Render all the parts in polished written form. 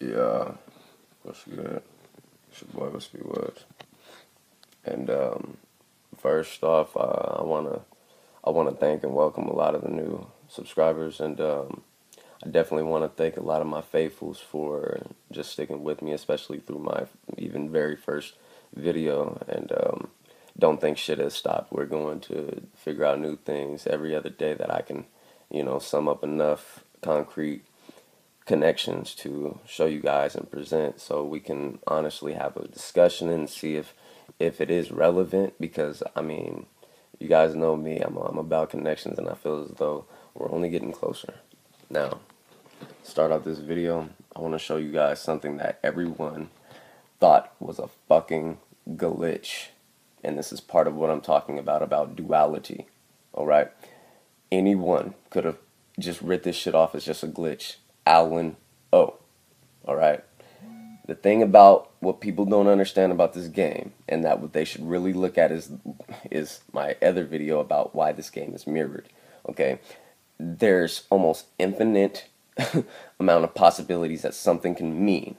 Yeah, what's good? It's your boy Whispy Woodz. And first off, I wanna thank and welcome a lot of the new subscribers, and I definitely want to thank a lot of my faithfuls for just sticking with me, especially through my even very first video. And don't think shit has stopped. We're going to figure out new things every other day that I can, sum up enough concrete connections to show you guys and present, so we can honestly have a discussion and see if it is relevant. Because I mean, you guys know me, I'm about connections, and I feel as though we're only getting closer. Now, start off this video, I want to show you guys something that everyone thought was a fucking glitch, and this is part of what I'm talking about duality. Alright, anyone could have just writ this shit off as just a glitch. Alan O. Alright? The thing about what people don't understand about this game, and that what they should really look at, is my other video about why this game is mirrored. Okay? There's almost infinite amount of possibilities that something can mean.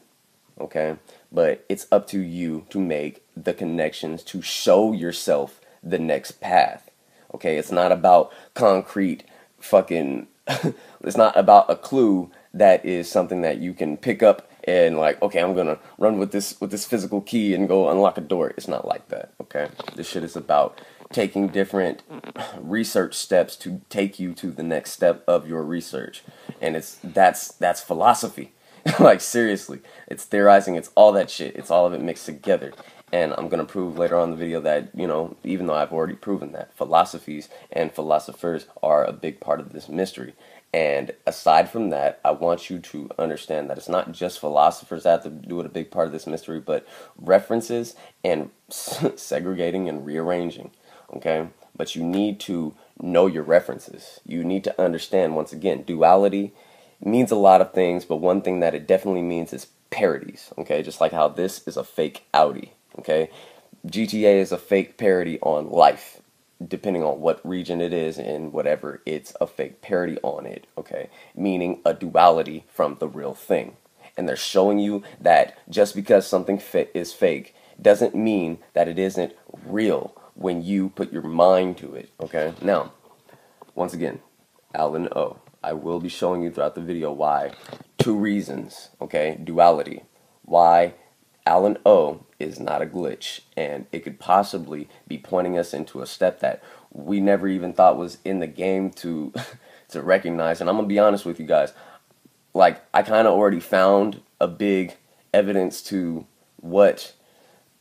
Okay? But it's up to you to make the connections to show yourself the next path. Okay? It's not about concrete fucking it's not about a clue that is something that you can pick up and like, okay, I'm gonna run with this physical key and go unlock a door. It's not like that, okay? This shit is about taking different research steps to take you to the next step of your research. And that's philosophy. Like, seriously. It's theorizing, it's all that shit. It's all of it mixed together. And I'm going to prove later on in the video that, even though I've already proven that, philosophies and philosophers are a big part of this mystery. And aside from that, I want you to understand that it's not just philosophers that have to do with a big part of this mystery, but references and segregating and rearranging, okay? But you need to know your references. You need to understand, once again, duality means a lot of things, but one thing that it definitely means is parodies, okay? Just like how this is a fake Audi, okay? GTA is a fake parody on life, depending on what region it is and whatever, it's a fake parody on it, okay? Meaning a duality from the real thing. And they're showing you that just because something is fake doesn't mean that it isn't real when you put your mind to it, okay? Now, once again, Alan O. I will be showing you throughout the video why. 2 reasons, okay? Duality. Why Alan O is not a glitch, and it could possibly be pointing us into a step that we never even thought was in the game to to recognize. And I'm gonna be honest with you guys, like, I kind of already found a big evidence to what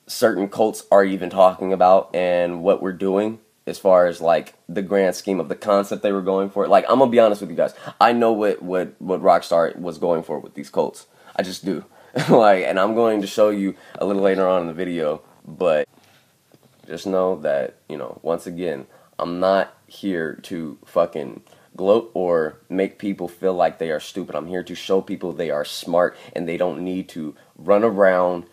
certain cults are even talking about and what we're doing as far as like the grand scheme of the concept they were going for. Like, I'm gonna be honest with you guys, I know what Rockstar was going for with these cults. I just do. Like, and I'm going to show you a little later on in the video, but just know that, once again, I'm not here to fucking gloat or make people feel like they are stupid. I'm here to show people they are smart and they don't need to run around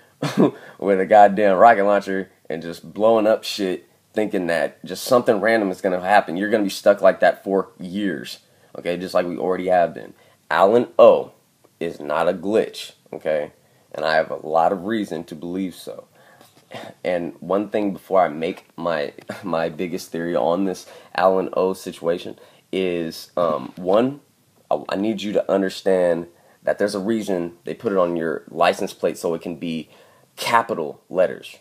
with a goddamn rocket launcher and just blowing up shit thinking that just something random is going to happen. You're going to be stuck like that for years, okay, just like we already have been. Alan O is not a glitch, okay, and I have a lot of reason to believe so. And one thing before I make my biggest theory on this Alan O situation is, one, I need you to understand that there's a reason they put it on your license plate so it can be capital letters,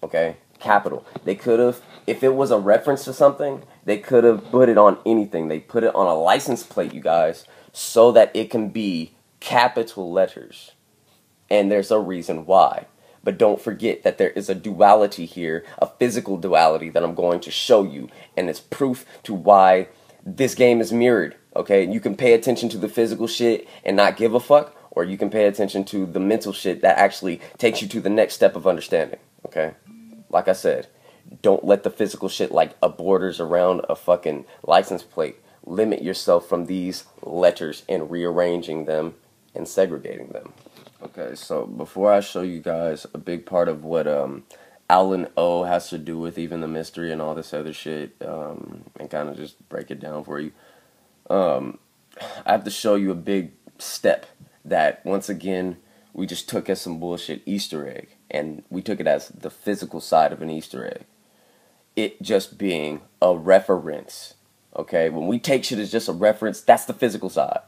okay? Capital. They could have, if it was a reference to something, they could have put it on anything. They put it on a license plate, you guys, so that it can be capital letters. And there's a reason why. But don't forget that there is a duality here, a physical duality that I'm going to show you, and it's proof to why this game is mirrored, okay? You can pay attention to the physical shit and not give a fuck, or you can pay attention to the mental shit that actually takes you to the next step of understanding, okay? Like I said, don't let the physical shit like a borders around a fucking license plate limit yourself from these letters and rearranging them and segregating them. Okay, so before I show you guys a big part of what Alan O has to do with even the mystery and all this other shit, and kind of just break it down for you, I have to show you a big step that, once again, we just took as some bullshit Easter egg, and we took it as the physical side of an Easter egg. It just being a reference, okay? When we take shit as just a reference, that's the physical side.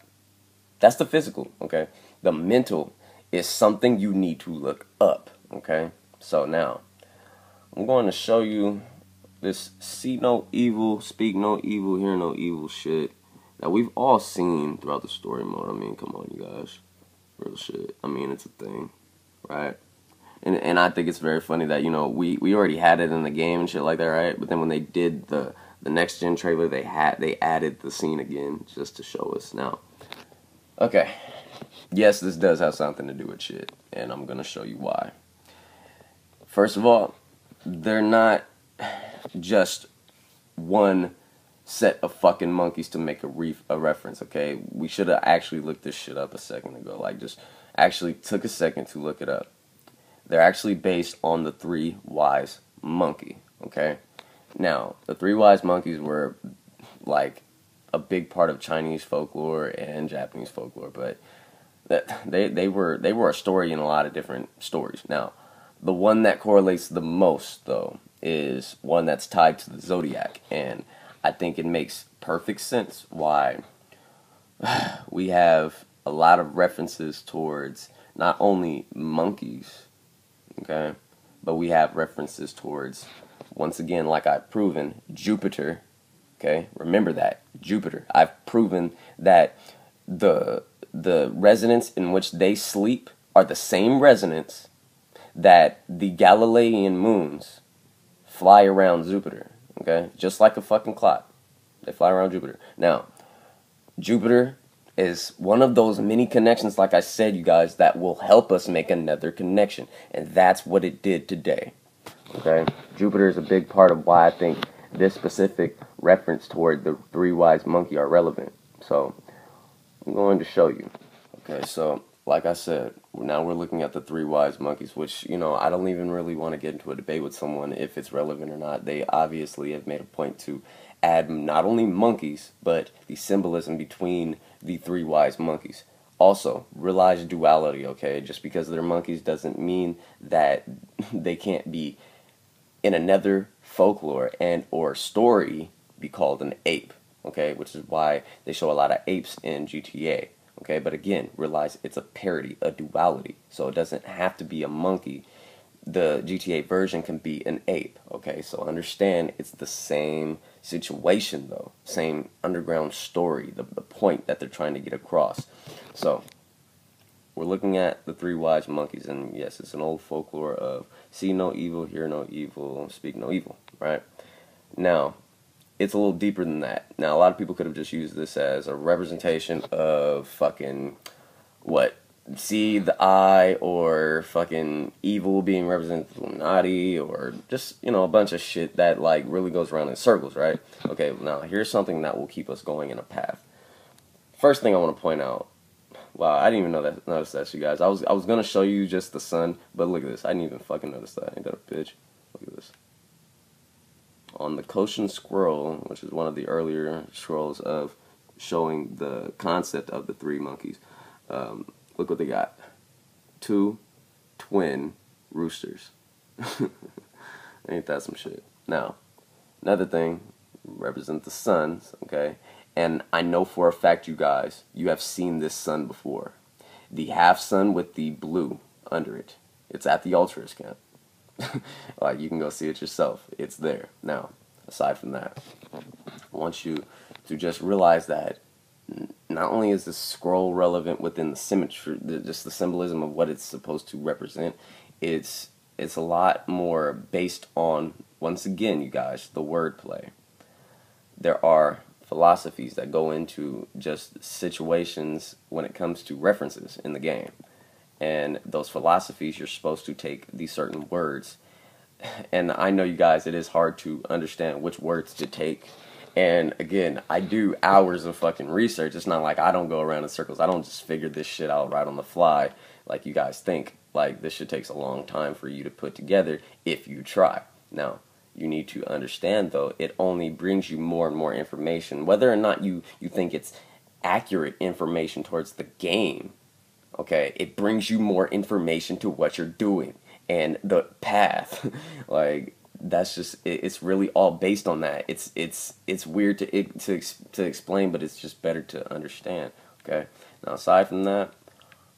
That's the physical, okay? The mental is something you need to look up, okay? So now, I'm going to show you this see no evil, speak no evil, hear no evil shit that we've all seen throughout the story mode. I mean, come on, you guys. Real shit. I mean, it's a thing, right? And I think it's very funny that, you know, we already had it in the game and shit like that, right? But then when they did the next gen trailer, they added the scene again just to show us. Now, okay, yes, this does have something to do with shit, and I'm gonna show you why. First of all, they're not just one set of fucking monkeys to make a reference, okay? We should have actually looked this shit up a second ago. Like, just actually took a second to look it up. They're actually based on the three wise monkey, okay? Now, the three wise monkeys were, like, a big part of Chinese folklore and Japanese folklore, but they were a story in a lot of different stories. Now, the one that correlates the most, though, is one that's tied to the zodiac, and I think it makes perfect sense why we have a lot of references towards not only monkeys, okay, but we have references towards, once again, like I've proven, Jupiter, okay? Remember that, Jupiter. I've proven that the resonance in which they sleep are the same resonance that the Galilean moons fly around Jupiter, okay? Just like a fucking clock. They fly around Jupiter. Now, Jupiter is one of those many connections, like I said, you guys, that will help us make another connection. And that's what it did today, okay? Jupiter is a big part of why I think this specific reference toward the three wise monkey are relevant. So, I'm going to show you. Okay, so, like I said, now we're looking at the three wise monkeys, which, you know, I don't even really want to get into a debate with someone if it's relevant or not. They obviously have made a point to add not only monkeys, but the symbolism between the three wise monkeys. Also, realize duality, okay? Just because they're monkeys doesn't mean that they can't be in another folklore and or story be called an ape, okay? Which is why they show a lot of apes in GTA, okay? But again, realize it's a parody, a duality. So it doesn't have to be a monkey. The GTA version can be an ape, okay? So understand it's the same situation, though. Same underground story, the point that they're trying to get across. So, we're looking at the three wise monkeys, and yes, it's an old folklore of see no evil, hear no evil, speak no evil, right? Now, it's a little deeper than that. Now, a lot of people could have just used this as a representation of fucking, what, see the eye, or fucking evil being represented as Illuminati, or just, you know, a bunch of shit that, like, really goes around in circles, right? Okay, now, here's something that will keep us going in a path. First thing I want to point out, wow, I didn't even notice that, you guys. I was gonna show you just the sun, but look at this. I didn't even fucking notice that. Ain't that a bitch? Look at this. On the Koshin scroll, which is one of the earlier scrolls of showing the concept of the three monkeys, look what they got. 2 twin roosters. Ain't that some shit? Now, another thing, represent the suns, okay? And I know for a fact, you guys, you have seen this sun before. The half sun with the blue under it. It's at the Ultras camp. Like, you can go see it yourself. It's there. Now, aside from that, I want you to just realize that not only is this scroll relevant within the symmetry, just the symbolism of what it's supposed to represent, it's a lot more based on, once again, you guys, the wordplay. There are philosophies that go into just situations when it comes to references in the game. And those philosophies, you're supposed to take these certain words. And I know, you guys, it is hard to understand which words to take. And again, I do hours of fucking research. It's not like I don't go around in circles. I don't just figure this shit out right on the fly like you guys think. Like, this shit takes a long time for you to put together if you try. Now, you need to understand, though, it only brings you more and more information. Whether or not you think it's accurate information towards the game, Okay, it brings you more information to what you're doing and the path. Like that's just it's really all based on that. It's weird to explain, but it's just better to understand. Okay. Now aside from that,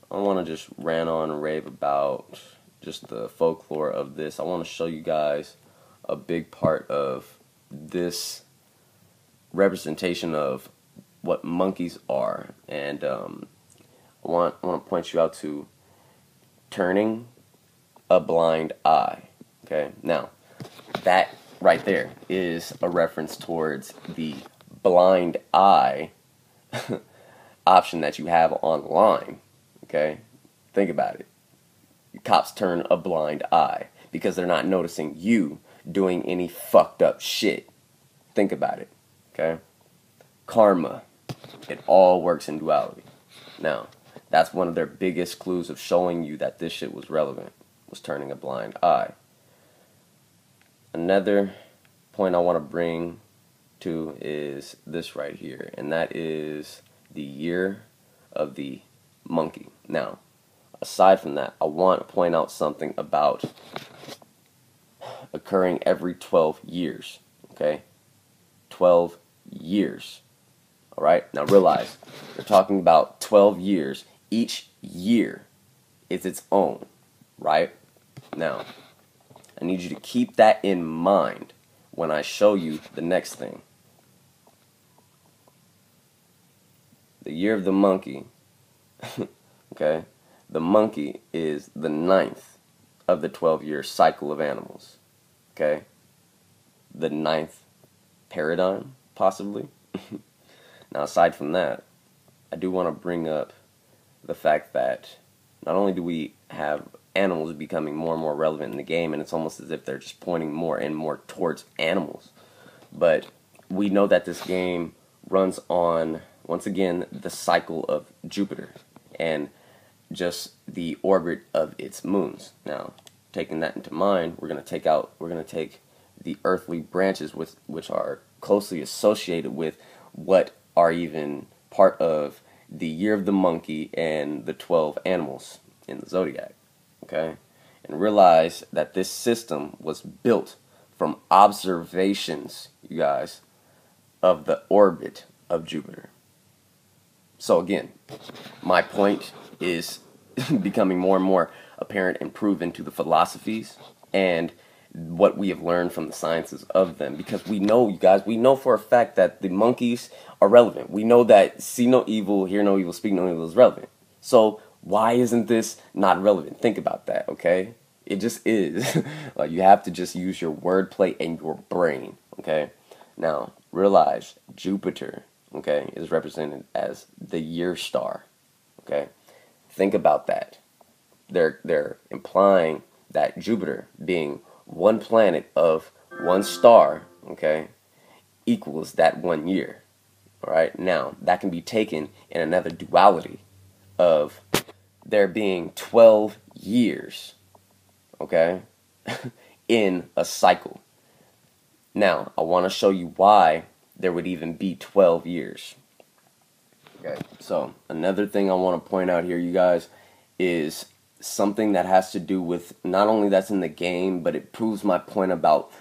I want to just rant on and rave about just the folklore of this. I want to show you guys a big part of this representation of what monkeys are, and I want to point you out to turning a blind eye. Okay, now that right there is a reference towards the blind eye option that you have online. Okay, think about it. Cops turn a blind eye because they're not noticing you doing any fucked up shit. Think about it. Okay, karma. It all works in duality. Now, that's one of their biggest clues of showing you that this shit was relevant, was turning a blind eye. Another point I want to bring to is this right here, and that is the year of the monkey. Now, aside from that, I want to point out something about occurring every 12 years, okay? 12 years. All right, now realize we're talking about 12 years. Each year is its own, right? Now, I need you to keep that in mind when I show you the next thing. The year of the monkey, okay? The monkey is the 9th of the 12-year cycle of animals, okay? The 9th paradigm, possibly. Now, aside from that, I do want to bring up the fact that not only do we have animals becoming more and more relevant in the game, and it's almost as if they're just pointing more and more towards animals, but we know that this game runs on, once again, the cycle of Jupiter and just the orbit of its moons. Now, taking that into mind, we're going to take the earthly branches which are closely associated with what are even part of the year of the monkey and the 12 animals in the zodiac, okay? And realize that this system was built from observations, you guys, of the orbit of Jupiter. So again, my point is becoming more and more apparent and proven to the philosophies and what we have learned from the sciences of them, because we know, you guys, we know for a fact that the monkeys are relevant. We know that see no evil, hear no evil, speak no evil is relevant. So why isn't this not relevant? Think about that, okay? It just is. Like, you have to just use your wordplay and your brain, okay? Now, realize Jupiter, okay, is represented as the year star, okay? Think about that. They're implying that Jupiter, being one planet of one star, okay, equals that 1 year. All right, now that can be taken in another duality of there being 12 years, okay, in a cycle. Now, I want to show you why there would even be 12 years. Okay, so another thing I want to point out here, you guys, is something that has to do with not only that's in the game, but it proves my point about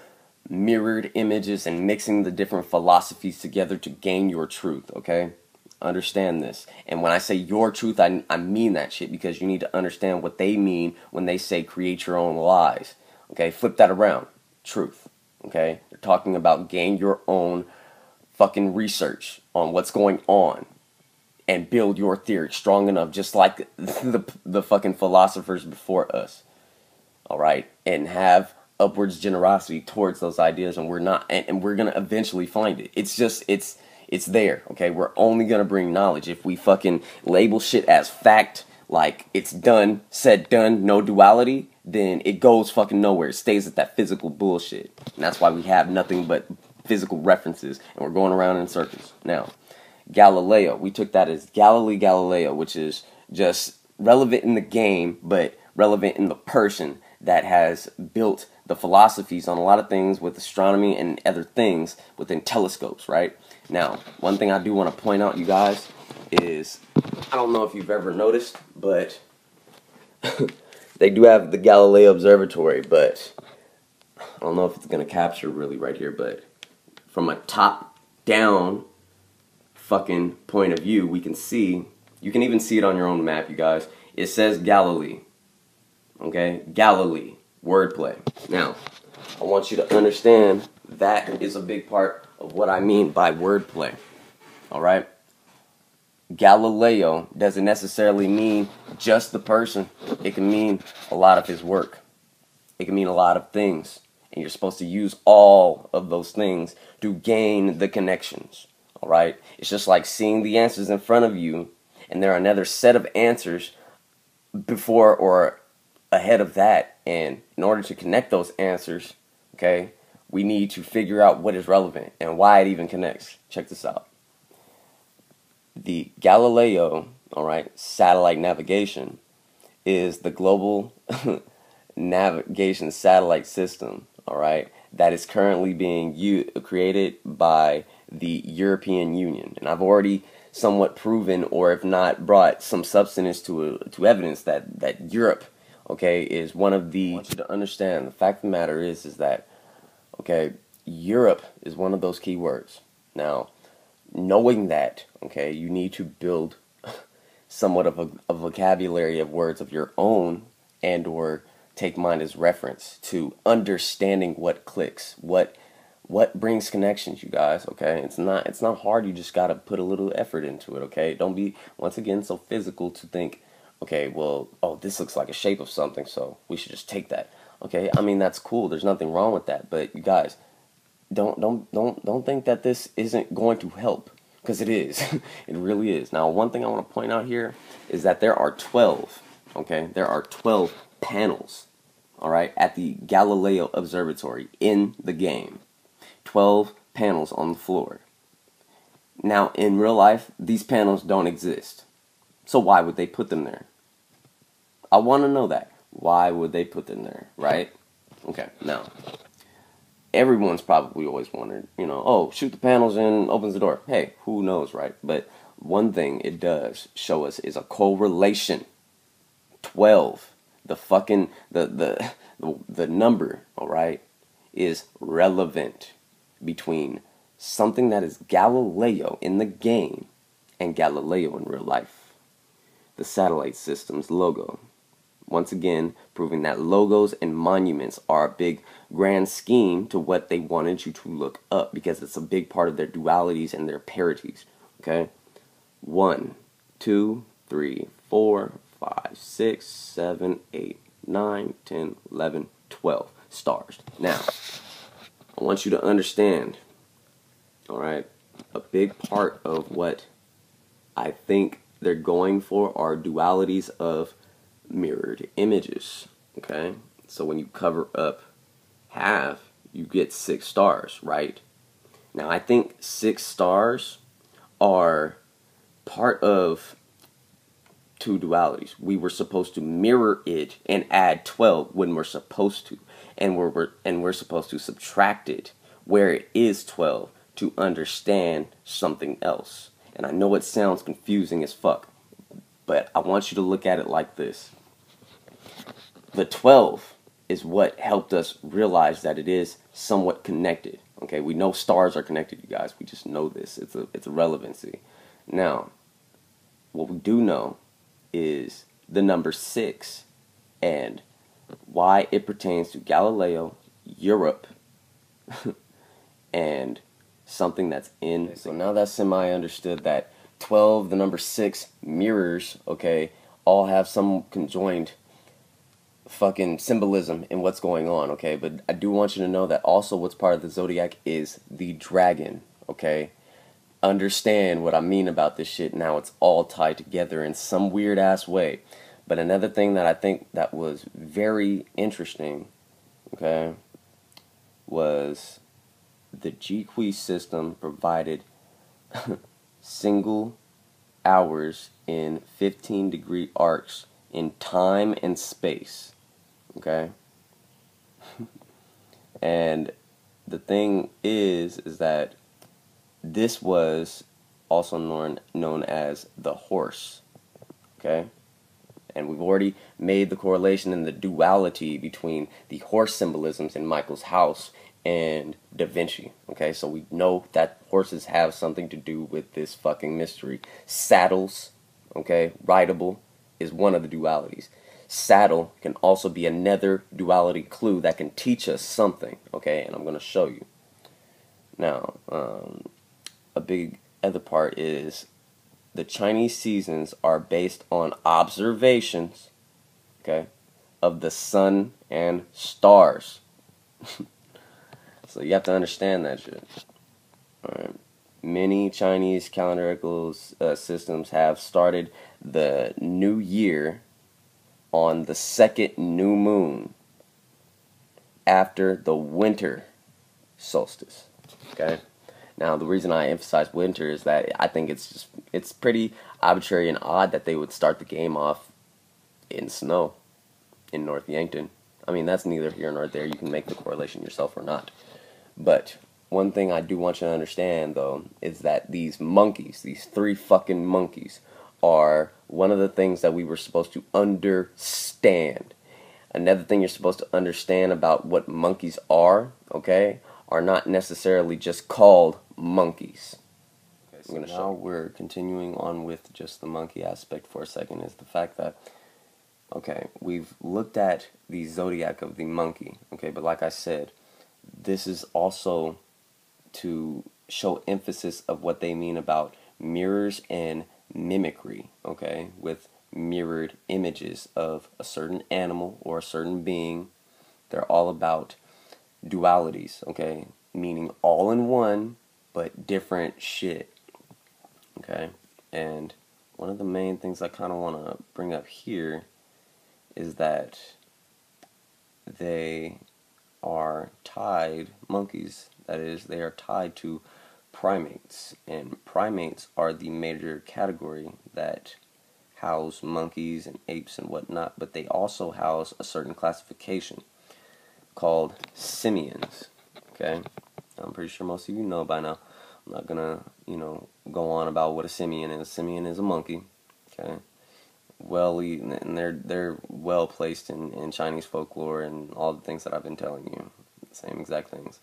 mirrored images and mixing the different philosophies together to gain your truth, okay? Understand this. And when I say your truth, I mean that shit, because you need to understand what they mean when they say create your own lies, okay? Flip that around. Truth, okay? They're talking about gain your own fucking research on what's going on and build your theory strong enough, just like the fucking philosophers before us, all right? And have upwards generosity towards those ideas, and we're not, and we're gonna eventually find it. It's just, it's there, okay? We're only gonna bring knowledge if we fucking label shit as fact, like it's done, said done, no duality, then it goes fucking nowhere. It stays at that physical bullshit. And that's why we have nothing but physical references, and we're going around in circles. Now, Galileo, we took that as Galileo, which is just relevant in the game, but relevant in the person that has built the philosophies on a lot of things with astronomy and other things within telescopes, right? Now, one thing I do want to point out, you guys, is I don't know if you've ever noticed, but they do have the Galileo Observatory, but I don't know if it's going to capture really right here, but from a top-down fucking point of view, we can see, you can even see it on your own map, you guys. It says Galilee, okay? Galilee, wordplay. Now, I want you to understand that is a big part of what I mean by wordplay, all right? Galileo doesn't necessarily mean just the person. It can mean a lot of his work. It can mean a lot of things. And you're supposed to use all of those things to gain the connections. Alright? It's just like seeing the answers in front of you, and there are another set of answers before or ahead of that. And in order to connect those answers, okay, we need to figure out what is relevant and why it even connects. Check this out. The Galileo, alright, satellite navigation is the global navigation satellite system, alright, that is currently being created by the European Union. And I've already somewhat proven, or if not brought some substance to evidence that Europe, okay, is one of the, I want you to understand, the fact of the matter is that, okay, Europe is one of those key words. Now, knowing that, okay, you need to build somewhat of a vocabulary of words of your own, and or take mine as reference to understanding what clicks, what brings connections, you guys, okay? It's not hard. You just got to put a little effort into it, okay? Don't be, once again, so physical to think, okay, well, oh, this looks like a shape of something, so we should just take that. Okay? I mean, that's cool. There's nothing wrong with that, but you guys, don't think that this isn't going to help, because it is. It really is. Now, one thing I want to point out here is that there are 12, okay? There are 12 panels, all right, at the Galileo Observatory in the game. 12 panels on the floor. Now, in real life, these panels don't exist. So why would they put them there? I want to know that. Why would they put them there, right? Okay, now, everyone's probably always wondered, you know, oh, shoot the panels and opens the door. Hey, who knows, right? But one thing it does show us is a correlation. 12. The fucking, the number, all right, is relevant between something that is Galileo in the game and Galileo in real life. The satellite system's logo. Once again, proving that logos and monuments are a big grand scheme to what they wanted you to look up, because it's a big part of their dualities and their parities. Okay? 1, 2, 3, 4, 5, 6, 7, 8, 9, 10, 11, 12 stars. Now, I want you to understand, alright, a big part of what I think they're going for are dualities of mirrored images, okay? So when you cover up half, you get 6 stars, right? Now, I think 6 stars are part of 2 dualities. We were supposed to mirror it and add 12 when we're supposed to, and we're supposed to subtract it where it is 12 to understand something else. And I know it sounds confusing as fuck, but I want you to look at it like this. The 12 is what helped us realize that it is somewhat connected. Okay, we know stars are connected, you guys. We just know this. It's a relevancy. Now, what we do know is the number 6 and why it pertains to Galileo, Europe, and something that's in. So now that's semi-understood that 12, the number 6, mirrors, okay, all have some conjoined fucking symbolism in what's going on, okay? But I do want you to know that also what's part of the zodiac is the dragon, okay? Understand what I mean about this shit now. It's all tied together in some weird ass way. But another thing that I think that was very interesting, okay, was the GQ system provided single hours in 15-degree arcs in time and space, okay? And the thing is that this was also known as the horse. Okay? And we've already made the correlation and the duality between the horse symbolisms in Michael's house and Da Vinci. Okay, so we know that horses have something to do with this fucking mystery. Saddles, okay, rideable, is one of the dualities. Saddle can also be another duality clue that can teach us something, okay, and I'm going to show you. Now, a big other part is the Chinese seasons are based on observations, okay, of the sun and stars. So you have to understand that shit. Alright. Many Chinese calendrical systems have started the new year on the second new moon after the winter solstice. Okay? Now, the reason I emphasize winter is that I think it's pretty arbitrary and odd that they would start the game off in snow in North Yankton. I mean, that's neither here nor there. You can make the correlation yourself or not. But one thing I do want you to understand, though, is that these monkeys, these 3 fucking monkeys, are one of the things that we were supposed to understand. Another thing you're supposed to understand about what monkeys are, okay, are not necessarily just called monkeys. Okay, so now we're continuing on with just the monkey aspect for a second, is the fact that, okay, we've looked at the zodiac of the monkey, okay, but like I said, this is also to show emphasis of what they mean about mirrors and mimicry, okay, with mirrored images of a certain animal or a certain being. They're all about dualities, okay, meaning all in one but different shit, okay. And one of the main things I kind of want to bring up here is that they are tied, monkeys, that is, they are tied to primates, and primates are the major category that house monkeys and apes and whatnot, but they also house a certain classification called simians, okay? I'm pretty sure most of you know by now. I'm not gonna, go on about what a simian is. A simian is a monkey, okay? And they're well placed in Chinese folklore and all the things that I've been telling you, the same exact things.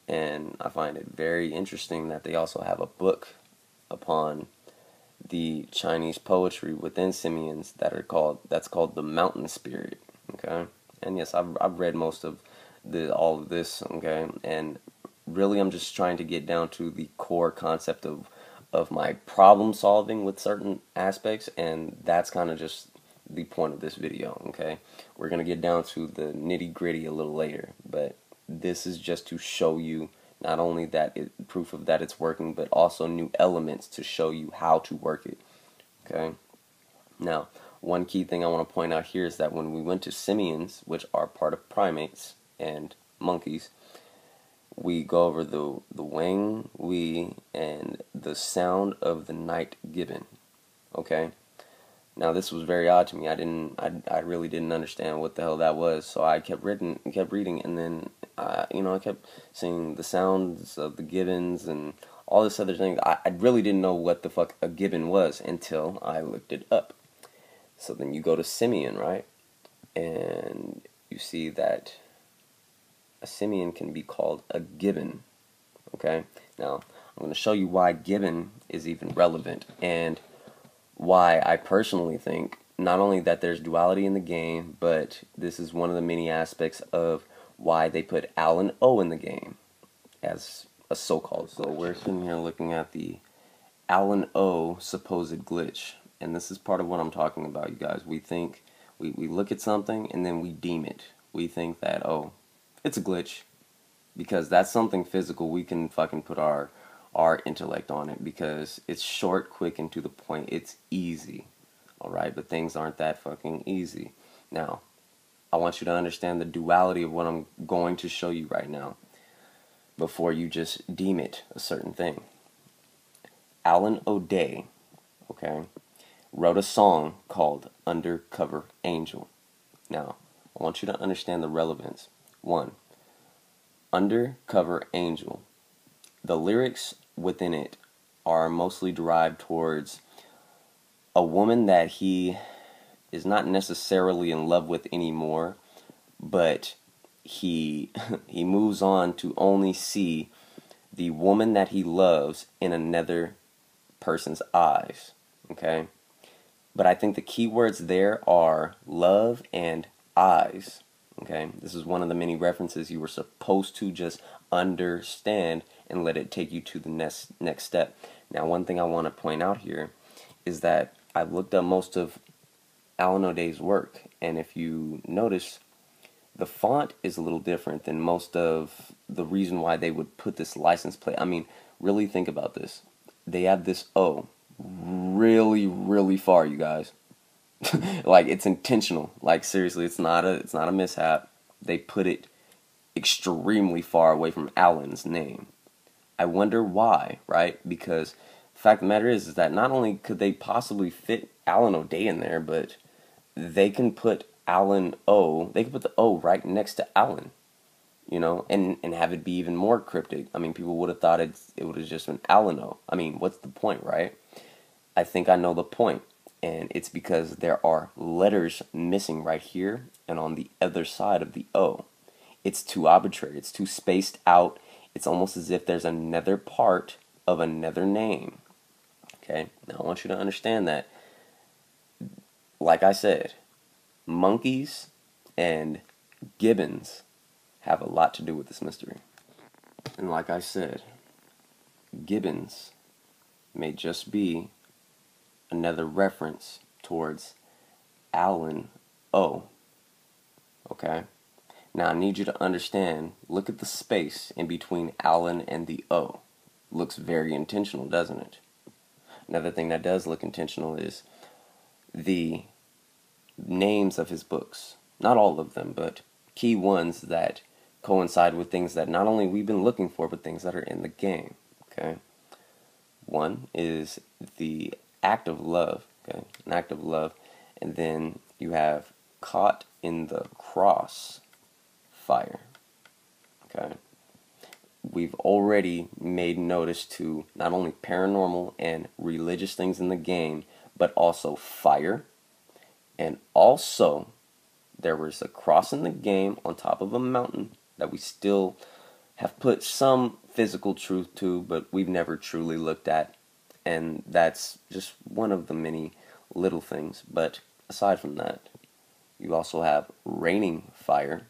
And I find it very interesting that they also have a book upon the Chinese poetry within simians that's called the Mountain Spirit, okay? And yes, I've read most of all of this, okay? And really, I'm just trying to get down to the core concept of my problem solving with certain aspects, and that's kind of just the point of this video, okay? We're going to get down to the nitty-gritty a little later, but this is just to show you not only that proof of that it's working, but also new elements to show you how to work it, okay? Now, one key thing I want to point out here is that when we went to simians, which are part of primates and monkeys, we go over the wang, and the sound of the night gibbon. Okay. Now this was very odd to me. I really didn't understand what the hell that was. So I kept reading, and then I kept seeing the sounds of the gibbons and all this other thing. I really didn't know what the fuck a gibbon was until I looked it up. So then you go to simian, right? And you see that a simian can be called a gibbon, okay? Now, I'm going to show you why gibbon is even relevant, and why I personally think not only that there's duality in the game, but this is one of the many aspects of why they put Alan O in the game as a so-called. So we're sitting here looking at the Alan O supposed glitch, and this is part of what I'm talking about, you guys. We think, we look at something and then we deem it. We think that, oh, it's a glitch, because that's something physical. We can fucking put our intellect on it because it's short, quick, and to the point. It's easy, alright? But things aren't that fucking easy. Now, I want you to understand the duality of what I'm going to show you right now before you just deem it a certain thing. Alan O'Day, okay, wrote a song called Undercover Angel. Now, I want you to understand the relevance. 1. Undercover Angel. The lyrics within it are mostly derived towards a woman that he is not necessarily in love with anymore, but he he moves on to only see the woman that he loves in another person's eyes. Okay? But I think the key words there are love and eyes. Okay? This is one of the many references you were supposed to just understand and let it take you to the next step. Now, one thing I want to point out here is that I've looked up most of Alan O'Day's work, and if you notice, the font is a little different than most of the reason why they would put this license plate. I mean, really think about this. They have this O really, really far, you guys. Like, it's intentional. Like, seriously, it's not a mishap. They put it extremely far away from Alan's name. I wonder why, right? Because the fact of the matter is that not only could they possibly fit Alan O'Day in there, but they can put they can put the O right next to Alan, you know, and have it be even more cryptic. I mean, people would have thought it would have just been Alan O. I mean, what's the point, right? I think I know the point, and it's because there are letters missing right here and on the other side of the O. It's too arbitrary. It's too spaced out. It's almost as if there's another part of another name. Okay? Now, I want you to understand that, like I said, monkeys and gibbons have a lot to do with this mystery. And like I said, gibbons may just be another reference towards Alan O. Okay? Now I need you to understand, look at the space in between Alan and the O. Looks very intentional, doesn't it? Another thing that does look intentional is the names of his books. Not all of them, but key ones that coincide with things that not only we've been looking for, but things that are in the game. Okay? One is the act of love. Okay? An act of love. And then you have caught in the cross fire. Okay? We've already made notice to not only paranormal and religious things in the game, but also fire. And also, there was a cross in the game on top of a mountain that we still have put some physical truth to, but we've never truly looked at. And that's just one of the many little things. But aside from that, you also have raining fire.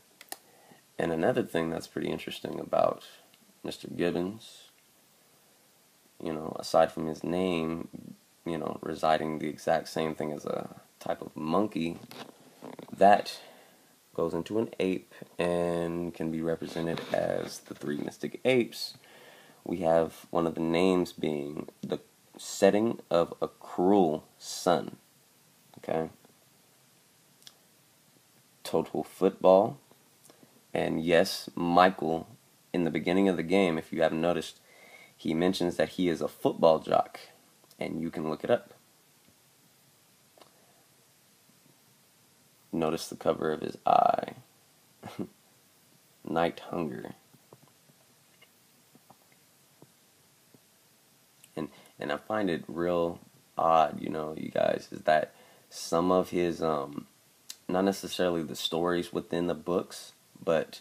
And another thing that's pretty interesting about Mr. Gibbons, you know, aside from his name, you know, residing the exact same thing as a type of monkey, that goes into an ape and can be represented as the three mystic apes. We have one of the names being the setting of a cruel sun. Okay? Total football. And yes, Michael, in the beginning of the game, if you haven't noticed, he mentions that he is a football jock. And you can look it up. Notice the cover of his eye. Night Hunger. And I find it real odd, you know, you guys, is that some of his, not necessarily the stories within the books, but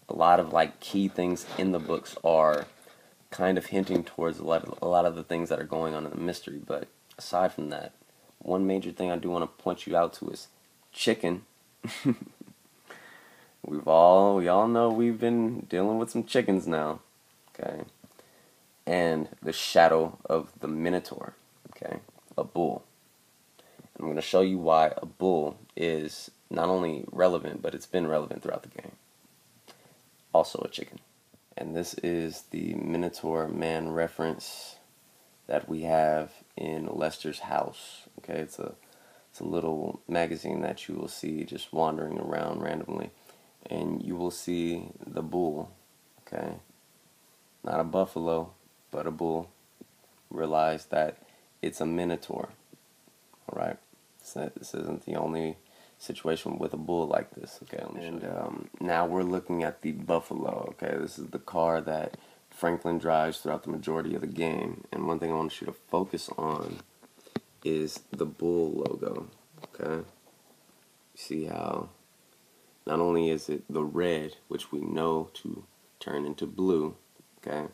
a lot of, like, key things in the books are kind of hinting towards a lot of the things that are going on in the mystery. But aside from that, one major thing I do want to point you out to is chicken. We all know we've been dealing with some chickens now. Okay? And the shadow of the Minotaur. Okay? A bull. I'm going to show you why a bull is not only relevant, but it's been relevant throughout the game. Also a chicken. And this is the Minotaur Man reference that we have in Lester's house. Okay, it's a little magazine that you will see just wandering around randomly, and you will see the bull. Okay, not a buffalo, but a bull. Realize that it's a Minotaur. All right, this isn't the only situation with a bull like this. Okay, and now we're looking at the buffalo. Okay, this is the car that Franklin drives throughout the majority of the game. And one thing I want you to focus on is the bull logo, okay? See how not only is it the red, which we know to turn into blue, okay?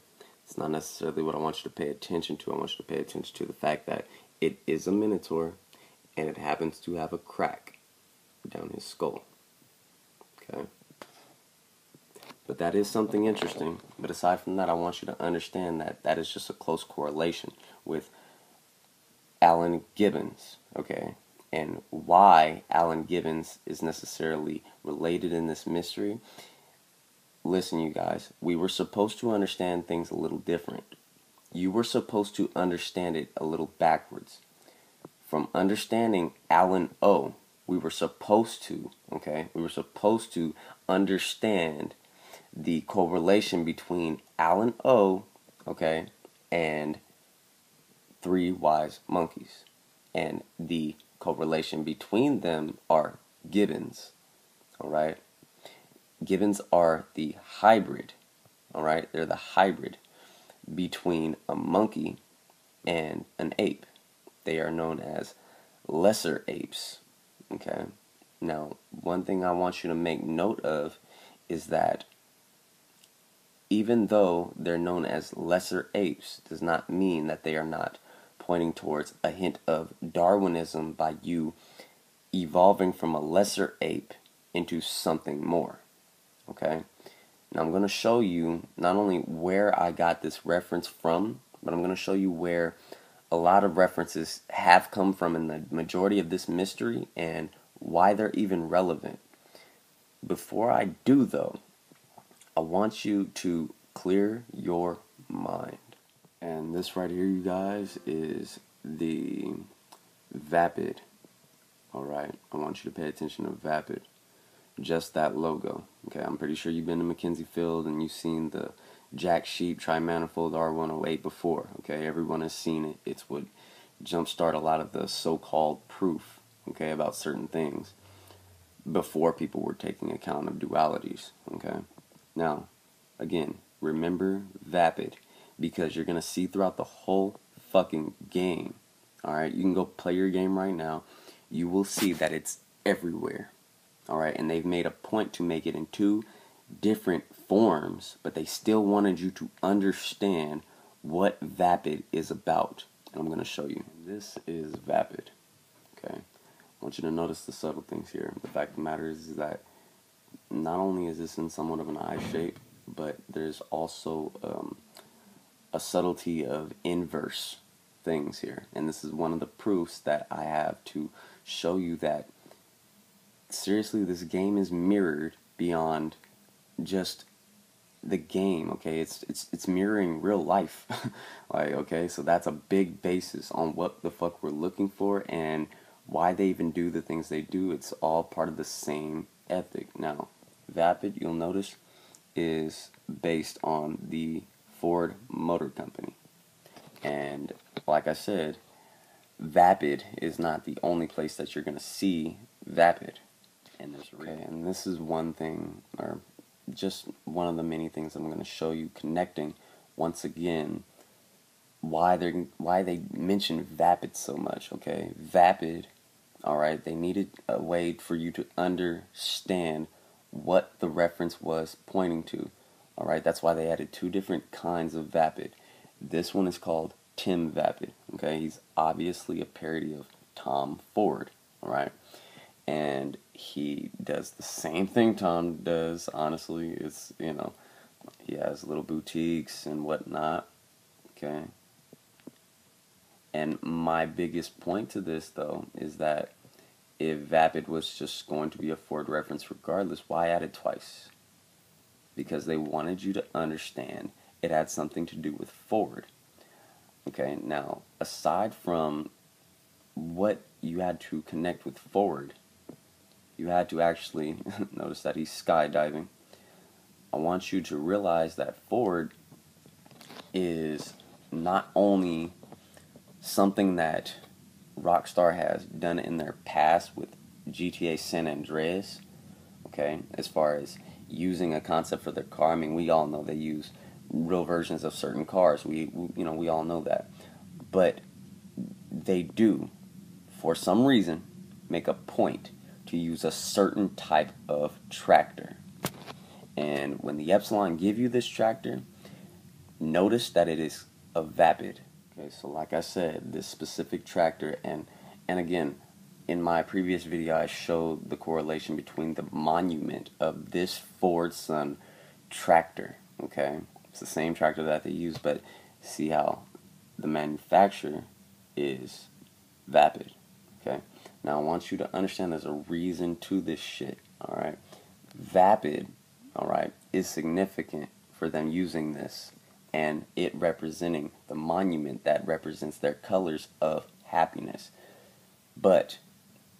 It's not necessarily what I want you to pay attention to. I want you to pay attention to the fact that it is a minotaur, and it happens to have a crack down his skull, okay? But that is something interesting. But aside from that, I want you to understand that that is just a close correlation with Alan Gibbons, okay? And why Alan Gibbons is necessarily related in this mystery. Listen, you guys, we were supposed to understand things a little different. You were supposed to understand it a little backwards. From understanding Alan O, we were supposed to, okay? We were supposed to understand the correlation between Alan O, okay, and Three Wise Monkeys. And the correlation between them are Gibbons, alright? Gibbons are the hybrid, alright? They're the hybrid between a monkey and an ape. They are known as lesser apes, okay? Now, one thing I want you to make note of is that even though they're known as lesser apes, does not mean that they are not pointing towards a hint of Darwinism by you evolving from a lesser ape into something more, okay? Now I'm going to show you not only where I got this reference from, but I'm going to show you where a lot of references have come from in the majority of this mystery and why they're even relevant. Before I do, though, I want you to clear your mind. And this right here, you guys, is the Vapid. Alright, I want you to pay attention to Vapid. Just that logo. Okay, I'm pretty sure you've been to Mackenzie Field and you've seen the Jack SHEEPE Tri-Manifold R108 before. Okay, everyone has seen it. It's what jumpstart a lot of the so-called proof, okay, about certain things before people were taking account of dualities. Okay, now again, remember Vapid, because you're gonna see throughout the whole fucking game. Alright, you can go play your game right now. You will see that it's everywhere. Alright, and they've made a point to make it in two different forms, but they still wanted you to understand what Vapid is about. And I'm going to show you. This is Vapid. Okay, I want you to notice the subtle things here. The fact of the matter is that not only is this in somewhat of an eye shape, but there's also a subtlety of inverse things here. And this is one of the proofs that I have to show you that seriously, this game is mirrored beyond just the game, okay? It's mirroring real life. Like, okay, so that's a big basis on what the fuck we're looking for and why they even do the things they do. It's all part of the same ethic. Now, Vapid, you'll notice, is based on the Ford Motor Company. And like I said, Vapid is not the only place that you're going to see Vapid. And there's and this is one thing, or just one of the many things I'm going to show you, connecting once again why they mention Vapid so much. Okay, Vapid. All right, they needed a way for you to understand what the reference was pointing to. All right, that's why they added two different kinds of Vapid. This one is called Tim Vapid. Okay, he's obviously a parody of Tom Ford. All right. And he does the same thing Tom does, honestly. It's, you know, he has little boutiques and whatnot, okay? And my biggest point to this, though, is that if Vapid was just going to be a Ford reference regardless, why add it twice? Because they wanted you to understand it had something to do with Ford. Okay, now, aside from what you had to connect with Ford, you had to actually notice that he's skydiving. I want you to realize that Ford is not only something that Rockstar has done in their past with GTA San Andreas, okay, as far as using a concept for their car. I mean, we all know they use real versions of certain cars. We all know that. But they do, for some reason, make a point to use a certain type of tractor. And when the Epsilon give you this tractor, notice that it is a vapid. Okay, so like I said, this specific tractor, and again, in my previous video, I showed the correlation between the monument of this Ford Sun tractor. Okay, it's the same tractor that they use, but see how the manufacturer is vapid. Okay, now I want you to understand there's a reason to this shit. All right, vapid, all right, is significant for them using this, and it representing the monument that represents their colors of happiness. But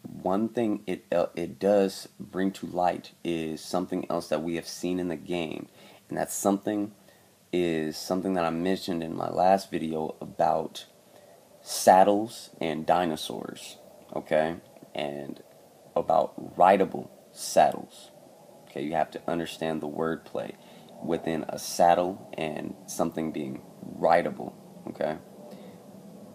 one thing it does bring to light is something else that we have seen in the game, and that something is something that I mentioned in my last video about saddles and dinosaurs, okay, and about rideable saddles. Okay, you have to understand the wordplay within a saddle and something being rideable. Okay,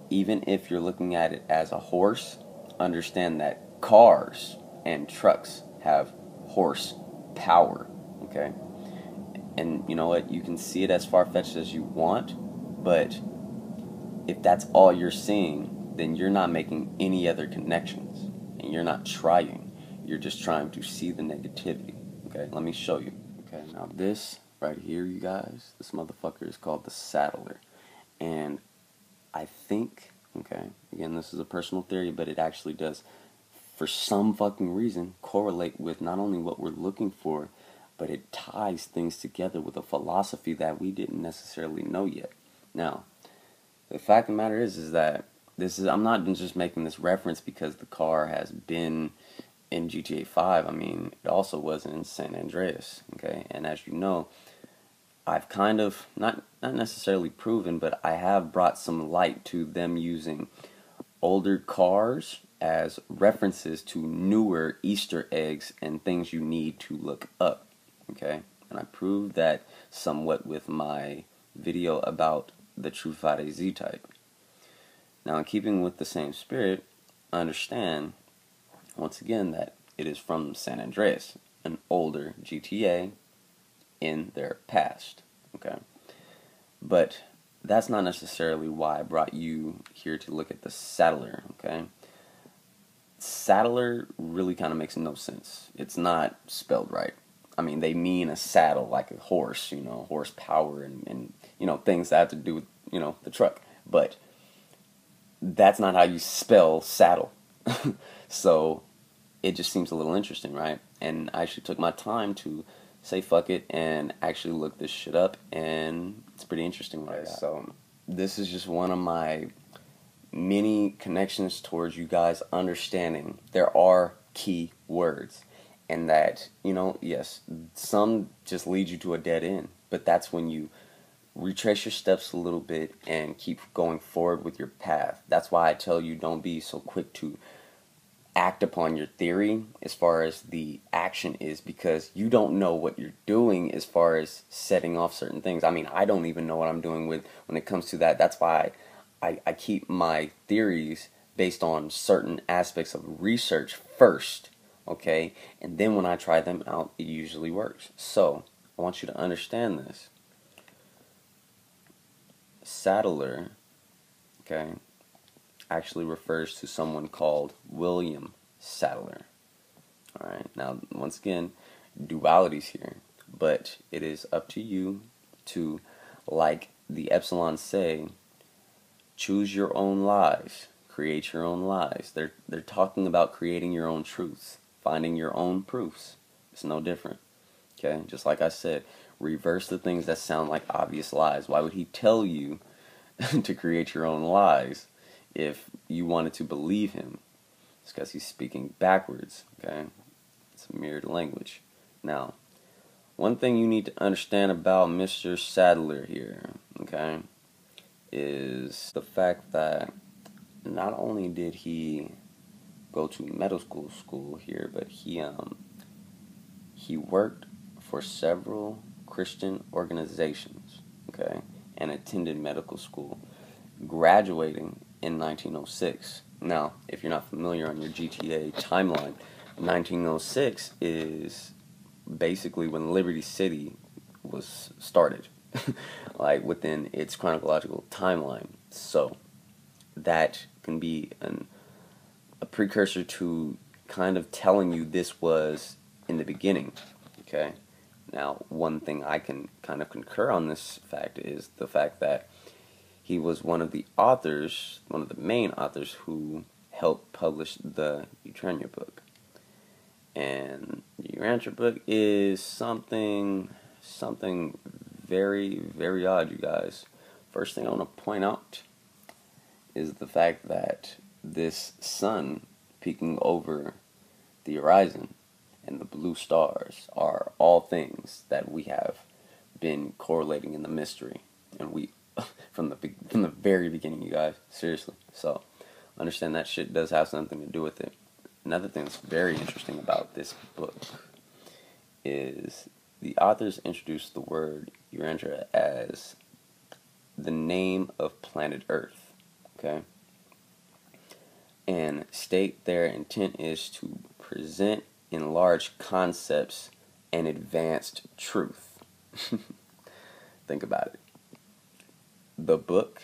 even if you're looking at it as a horse, understand that cars and trucks have horse power. Okay, and you know what, you can see it as far-fetched as you want, but if that's all you're seeing, then you're not making any other connections, and you're not trying. You're just trying to see the negativity. Okay, let me show you. Okay, now this right here, you guys, this motherfucker is called the Saddler, and I think, okay, again, this is a personal theory, but it actually does, for some fucking reason, correlate with not only what we're looking for, but it ties things together with a philosophy that we didn't necessarily know yet. Now, the fact of the matter is that I'm not just making this reference because the car has been in GTA 5. I mean, it also was in San Andreas, okay? And as you know, I've kind of, not necessarily proven, but I have brought some light to them using older cars as references to newer Easter eggs and things you need to look up, okay? And I proved that somewhat with my video about the True Friday Z-Type. Now, in keeping with the same spirit, understand, once again, that it is from San Andreas, an older GTA in their past, okay? But that's not necessarily why I brought you here to look at the Saddler, okay? Saddler really kind of makes no sense. It's not spelled right. I mean, they mean a saddle, like a horse, you know, horsepower and you know, things that have to do with, you know, the truck. But that's not how you spell saddle. So it just seems a little interesting, right? And I actually took my time to say fuck it and actually look this shit up, and it's pretty interesting what I got. So this is just one of my many connections towards you guys understanding there are key words, and that, you know, yes, some just lead you to a dead end, but that's when you retrace your steps a little bit and keep going forward with your path. That's why I tell you, don't be so quick to act upon your theory as far as the action is, because you don't know what you're doing as far as setting off certain things. I mean, I don't even know what I'm doing when it comes to that. That's why I keep my theories based on certain aspects of research first, okay? And then when I try them out, it usually works. So I want you to understand this. Saddler, okay, actually refers to someone called William Sadler. Alright, now once again, dualities here, but it is up to you to, like the Epsilon say, choose your own lies, create your own lies. They're talking about creating your own truths, finding your own proofs. It's no different. Okay, just like I said, reverse the things that sound like obvious lies. Why would he tell you to create your own lies if you wanted to believe him? It's because he's speaking backwards, okay? It's a mirrored language. Now, one thing you need to understand about Mr. Sadler here, okay, is the fact that not only did he go to medical school here, but he worked for several Christian organizations, okay, and attended medical school, graduating in 1906. Now, if you're not familiar on your GTA timeline, 1906 is basically when Liberty City was started, like within its chronological timeline. So that can be a precursor to kind of telling you this was in the beginning. Okay. Now, one thing I can kind of concur on this fact is the fact that he was one of the authors, one of the main authors who helped publish the Utrania book. And the Utrania book is something very, very odd, you guys. First thing I want to point out is the fact that this sun peeking over the horizon and the blue stars are all things that we have been correlating in the mystery, and we from the very beginning, you guys, seriously. So understand that shit does have something to do with it. Another thing that's very interesting about this book is the authors introduced the word Urantia as the name of planet Earth, okay? And state their intent is to present in large concepts and advanced truth. Think about it. The book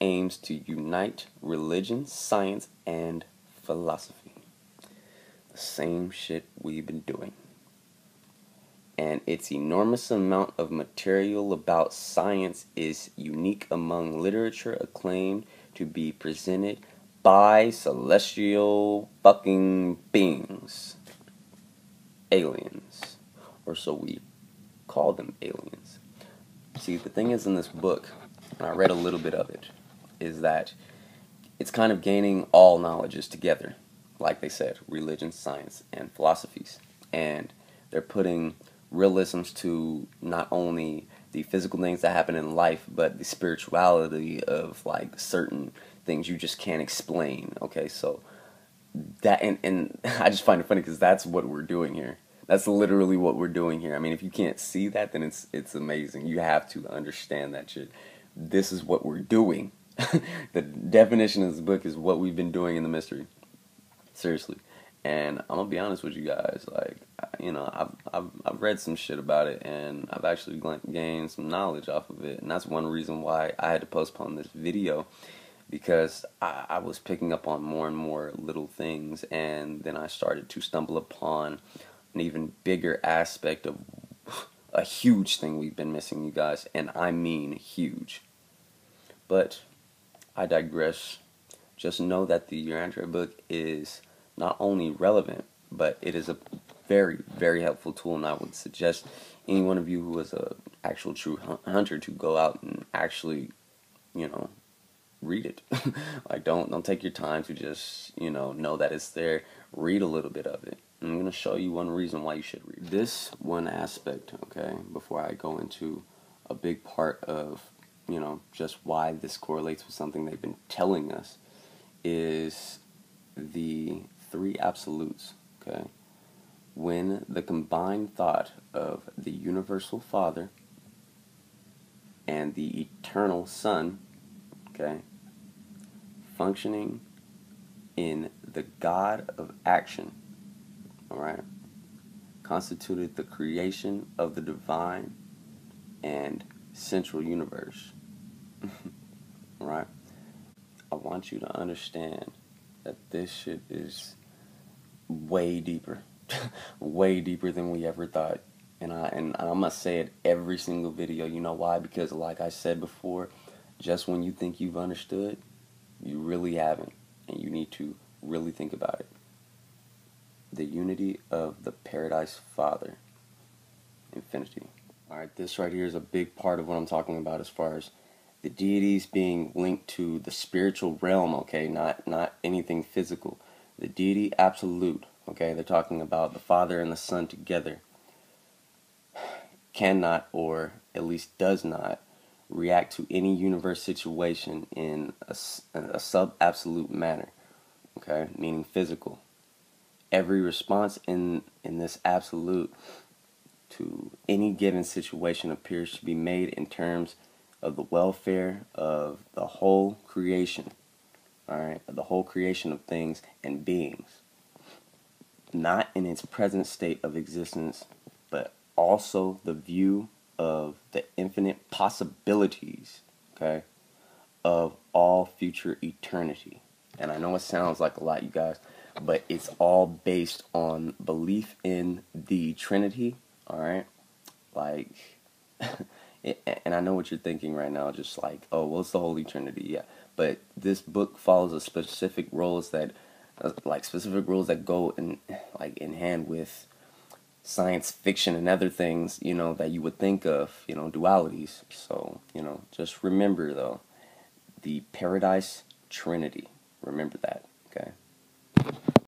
aims to unite religion, science, and philosophy. The same shit we've been doing. And its enormous amount of material about science is unique among literature acclaimed to be presented by celestial fucking beings. Aliens. Or so we call them aliens. See, the thing is in this book, and I read a little bit of it, is that it's kind of gaining all knowledges together. Like they said, religion, science, and philosophies. And they're putting realisms to not only the physical things that happen in life, but the spirituality of like certain things you just can't explain. Okay, so that and I just find it funny because that's what we're doing here. That's literally what we're doing here. I mean, if you can't see that, then it's amazing. You have to understand that shit. This is what we're doing. The definition of this book is what we've been doing in the mystery. Seriously. And I'm gonna be honest with you guys, like, you know, I've read some shit about it, and I've actually gained some knowledge off of it, and that's one reason why I had to postpone this video, because I was picking up on more and more little things, and then I started to stumble upon an even bigger aspect of a huge thing we've been missing, you guys, and I mean huge. But I digress. Just know that the Urantia book is not only relevant, but it is a very, very helpful tool, and I would suggest any one of you who is a actual true hunter to go out and actually, you know, read it. Like, don't take your time to just, you know that it's there. Read a little bit of it. I'm going to show you one reason why you should read this one aspect, okay, before I go into a big part of, you know, just why this correlates with something they've been telling us, is the three absolutes, okay? When the combined thought of the universal Father and the eternal Son, okay, functioning in the God of action, alright, constituted the creation of the divine and central universe. Alright? I want you to understand that this shit is way deeper. Way deeper than we ever thought. And I'm gonna say it every single video. You know why? Because like I said before, just when you think you've understood, you really haven't. And you need to really think about it. The unity of the Paradise Father. Infinity. Alright, this right here is a big part of what I'm talking about as far as the deities being linked to the spiritual realm, okay, not anything physical. The deity absolute, okay, they're talking about the Father and the Son together, cannot, or at least does not, react to any universe situation in a sub-absolute manner, okay, meaning physical. Every response in this absolute to any given situation appears to be made in terms of the welfare of the whole creation, all right, of the whole creation of things and beings, not in its present state of existence, but also the view of the infinite possibilities, okay, of all future eternity. And I know it sounds like a lot, you guys, but it's all based on belief in the Trinity, all right? Like, and I know what you're thinking right now, just like, oh, well, it's the Holy Trinity, yeah. But this book follows a specific rules that, specific rules that go in, like, in hand with science fiction and other things, you know, that you would think of, you know, dualities. So, you know, just remember, though, the Paradise Trinity. Remember that, okay?